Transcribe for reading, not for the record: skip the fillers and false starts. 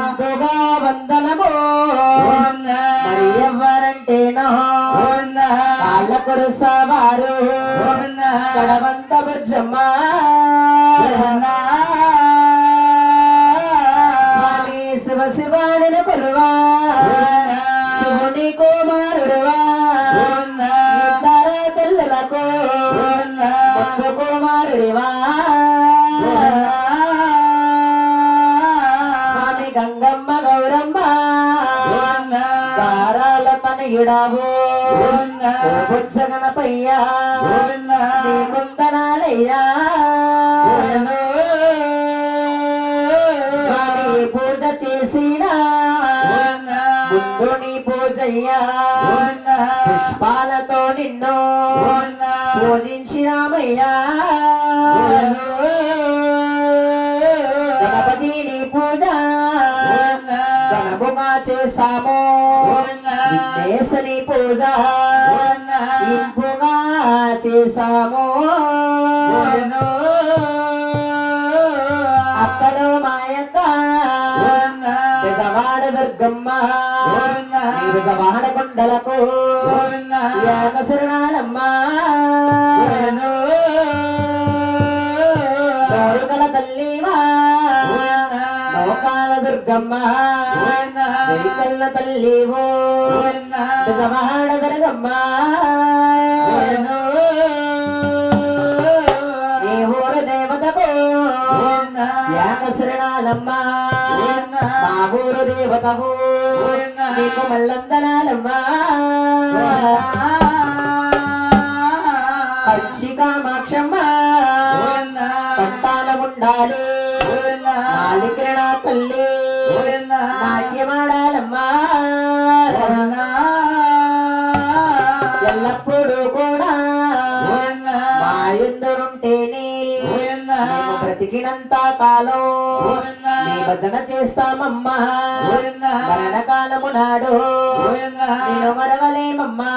ముందుగా వందనము మరి ఎవరంటేనో కాళ్ళ కొరుసవారు కడవంత బుజ్జమ్మ స్వామి శివ శివాడిని కొలువా శివుని కుమారుడువా తెల్లలకు ముందు కుమారుడివా స్వామి గంగమ్మ గౌరమ్మ కారాల తనయుడావు బుజ్జగనపయ్యా నీ కొందనాలయ్యా స్వామి పూజ చేసినా ముందు నీ పూజయ్యా పుష్పాలతో నిన్ను పూజించినామయ్యా గణపతిని పూజ ఘనముగా చేశాము విఘ్నేశని పూజ ఇంపుగా చేశాము అక్కలు మాయక్క పెదవాడ దుర్గమ్మ విజవాడ కొండలకు యాకశరణాలమ్మ కోరుకల తల్లివా మోకాల దుర్గమ్మ వెలికల్ల తల్లివో విజవాడ దుర్గమ్మ నీ ఊరు దేవతకు యాకశరణాలమ్మ మా ఊరు దేవతవు నీకు మల్లందనాలమ్మా పక్షి కామాక్షమ్మ కంటాల ఉండాలి నాలికిరణ తల్లి నాట్యమాడాలమ్మా ఎల్లప్పుడూ కూడా మా ఎందురుంటేనే మేము బ్రతికినంత కాలం నీ భజన చేస్తామమ్మా మరణకాలము నాడు నేను మరవలేమమ్మా